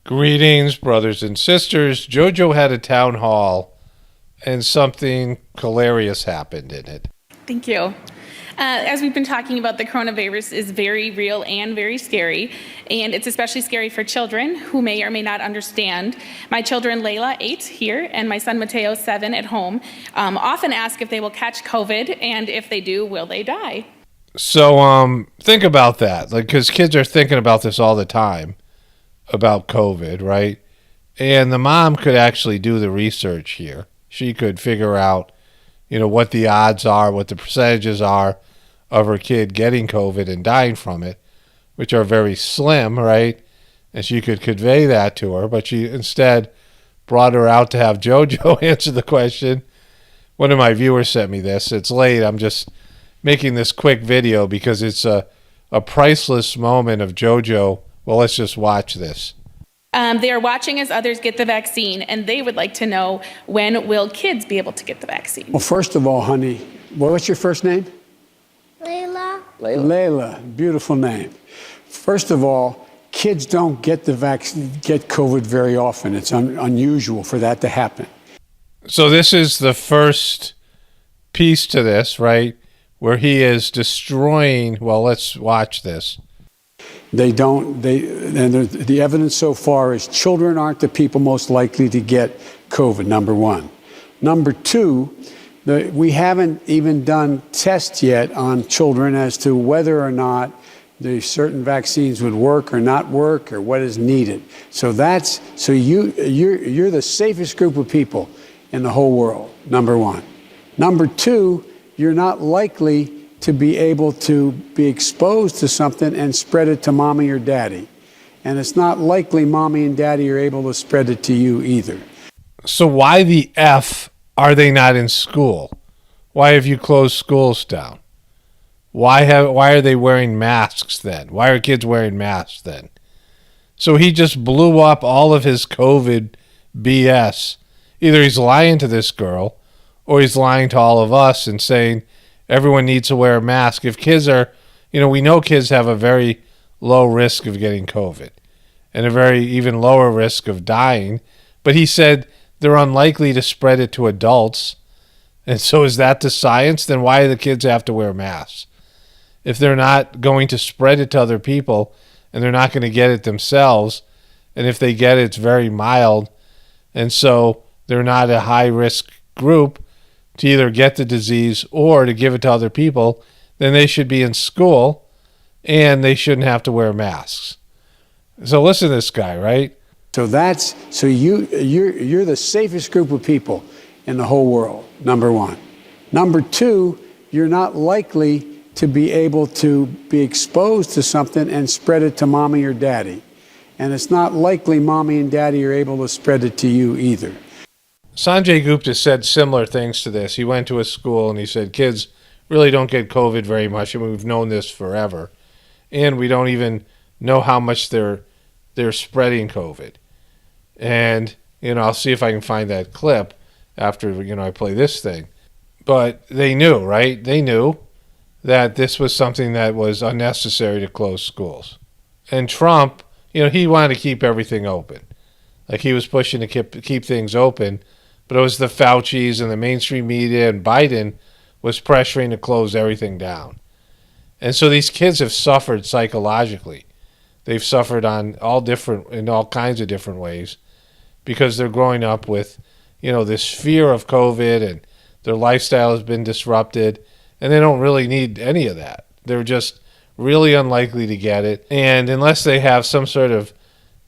Greetings, brothers and sisters. JoJo had a town hall, and something hilarious happened in it. Thank you. As we've been talking about, the coronavirus is very real and very scary, and it's especially scary for children who may or may not understand. My children, Layla, 8, here, and my son, Mateo, 7, at home, often ask if they will catch COVID, and if they do, will they die? So, think about that, because kids are thinking about this all the time, about COVID, right? And the mom could actually do the research here. She could figure out, what the odds are, what the percentages are of her kid getting COVID and dying from it, which are very slim, right? And she could convey that to her, but she instead brought her out to have JoJo answer the question. One of my viewers sent me this. It's late. I'm just making this quick video because it's a priceless moment of JoJo. Well, let's just watch this. They are watching as others get the vaccine, and they would like to know, when will kids be able to get the vaccine? Well, first of all, honey, what's your first name? Layla. Layla, beautiful name. First of all, kids don't get the vaccine, get COVID very often. It's unusual for that to happen. So this is the first piece to this, right? Where he is destroying, well, let's watch this. The evidence so far is children aren't the people most likely to get COVID, number one. Number two, we haven't even done tests yet on children as to whether or not the certain vaccines would work or not work or what is needed. So you're the safest group of people in the whole world, number one. Number two, you're not likely to be able to be exposed to something and spread it to mommy or daddy. And it's not likely mommy and daddy are able to spread it to you either. So why the F are they not in school? Why have you closed schools down? Why are they wearing masks then? Why are kids wearing masks then? So he just blew up all of his COVID BS. Either he's lying to this girl or he's lying to all of us and saying everyone needs to wear a mask. If kids are, we know kids have a very low risk of getting COVID and a very even lower risk of dying. But he said they're unlikely to spread it to adults. And so is that the science? Then why do the kids have to wear masks? If they're not going to spread it to other people and they're not going to get it themselves, and if they get it, it's very mild, and so they're not a high-risk group to either get the disease or to give it to other people, then they should be in school and they shouldn't have to wear masks. So listen to this guy, right? So you're the safest group of people in the whole world, number one. Number two, you're not likely to be able to be exposed to something and spread it to mommy or daddy. And it's not likely mommy and daddy are able to spread it to you either. Sanjay Gupta said similar things to this. He went to a school and he said kids really don't get COVID very much. I mean, we've known this forever. And we don't even know how much they're spreading COVID. And, I'll see if I can find that clip after, I play this thing. But they knew, right? They knew that this was something that was unnecessary to close schools. And Trump, he wanted to keep everything open. Like he was pushing to keep things open, but it was the Faucis and the mainstream media, and Biden was pressuring to close everything down. And so these kids have suffered psychologically. They've suffered in all kinds of different ways because they're growing up with, this fear of COVID, and their lifestyle has been disrupted, and they don't really need any of that. They're just really unlikely to get it. And unless they have some sort of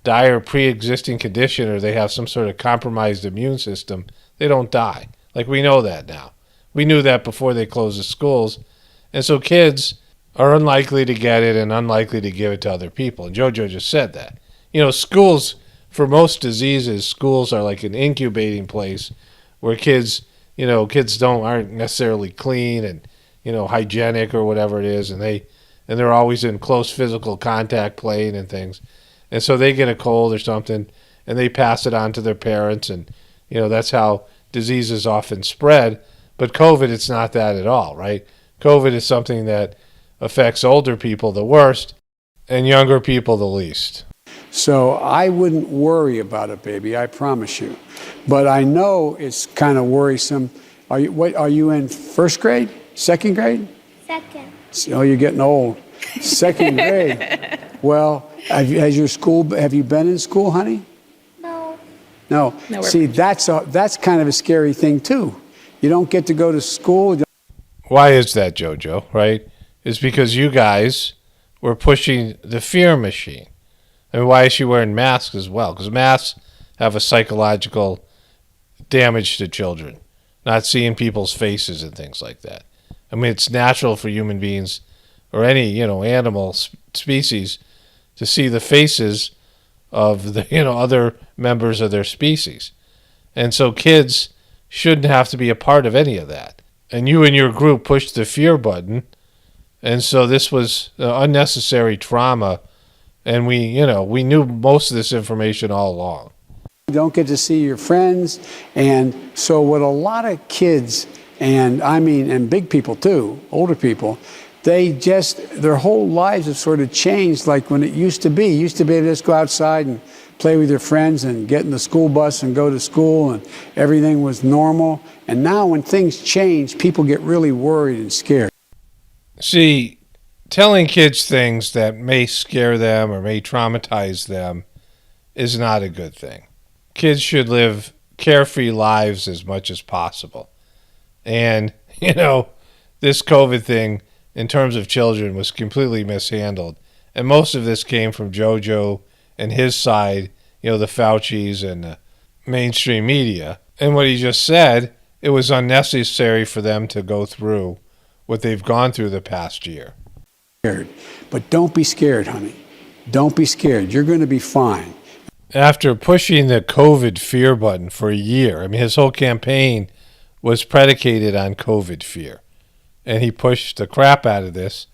dire pre-existing condition or they have some sort of compromised immune system, they don't die. Like, we know that now. We knew that before they closed the schools. And so kids are unlikely to get it and unlikely to give it to other people. And JoJo just said that. Schools, for most diseases, schools are like an incubating place where kids aren't necessarily clean and, hygienic or whatever it is. And they're always in close physical contact playing and things. And so they get a cold or something and they pass it on to their parents. And, that's how diseases often spread. But COVID, it's not that at all, right? COVID is something that affects older people the worst and younger people the least. So I wouldn't worry about it, baby, I promise you. But I know it's kind of worrisome. Are you in first grade? Second grade? Second. Oh, you're getting old. Second grade. Well, have you been in school, honey? No. No. No, See, that's kind of a scary thing too. You don't get to go to school. Why is that, JoJo, right? It's because you guys were pushing the fear machine. I mean, why is she wearing masks as well? Because masks have a psychological damage to children, not seeing people's faces and things like that. I mean, it's natural for human beings or any, animal species to see the faces of the, other members of their species. And so kids shouldn't have to be a part of any of that. And you and your group pushed the fear button. And so this was unnecessary trauma. And we knew most of this information all along. You don't get to see your friends. And so what a lot of kids, and big people too, older people, their whole lives have sort of changed like when it used to be. You used to be able to just go outside and play with your friends and get in the school bus and go to school and everything was normal. And now when things change, people get really worried and scared. See, telling kids things that may scare them or may traumatize them is not a good thing. Kids should live carefree lives as much as possible. And, this COVID thing, in terms of children, was completely mishandled. And most of this came from JoJo and his side, the Faucis and the mainstream media. And what he just said, it was unnecessary for them to go through what they've gone through the past year. But don't be scared, honey. Don't be scared. You're going to be fine. After pushing the COVID fear button for a year, his whole campaign was predicated on COVID fear. And he pushed the crap out of this.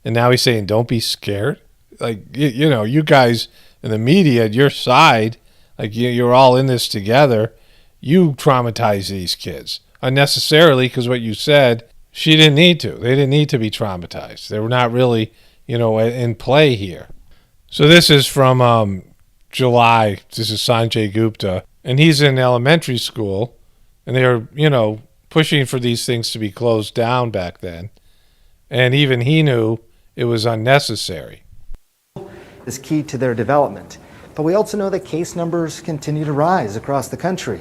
And now he's saying, don't be scared. Like, you guys in the media, your side, like you're all in this together. You traumatize these kids unnecessarily because what you said, she didn't need to. They didn't need to be traumatized. They were not really, in play here. So this is from July. This is Sanjay Gupta. And he's in elementary school. And they're, pushing for these things to be closed down back then. And even he knew it was unnecessary. Is key to their development. But we also know that case numbers continue to rise across the country.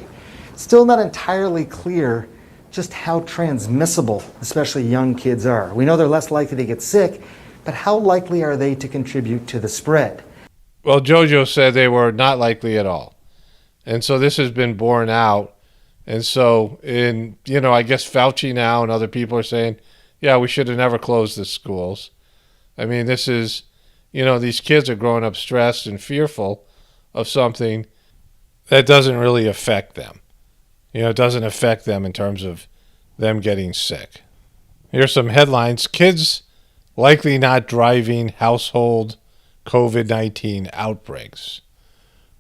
It's still not entirely clear just how transmissible, especially young kids are. We know they're less likely to get sick, but how likely are they to contribute to the spread? Well, JoJo said they were not likely at all. And so this has been borne out. And so, I guess Fauci now and other people are saying, yeah, we should have never closed the schools. This is, these kids are growing up stressed and fearful of something that doesn't really affect them. It doesn't affect them in terms of them getting sick. Here's some headlines. Kids likely not driving household COVID-19 outbreaks.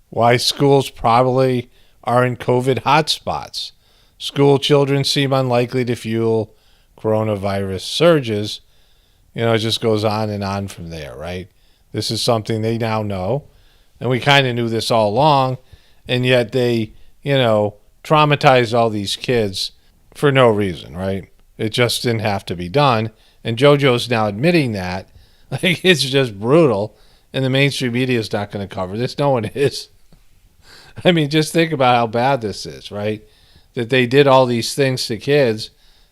Why schools probably are in COVID hotspots. School children seem unlikely to fuel coronavirus surges. It just goes on and on from there, right? This is something they now know. And we kind of knew this all along. And yet they, traumatized all these kids for no reason, right? It just didn't have to be done. And JoJo's now admitting that. Like, it's just brutal. And the mainstream media is not going to cover this. No one is. Just think about how bad this is, right? That they did all these things to kids,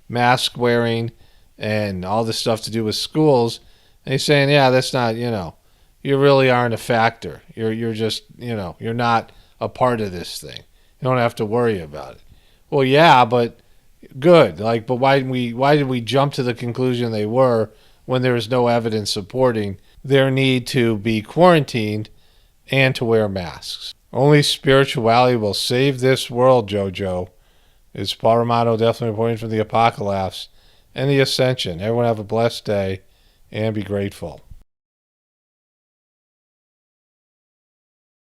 mask wearing and all this stuff to do with schools. And he's saying, yeah, that's not, you really aren't a factor. You're just, you're not a part of this thing. You don't have to worry about it. Well, yeah, but good. But why did we jump to the conclusion they were when there is no evidence supporting their need to be quarantined and to wear masks? Only spirituality will save this world, JoJo. It's Paul Romano definitely reporting from the Apocalypse and the Ascension. Everyone have a blessed day and be grateful.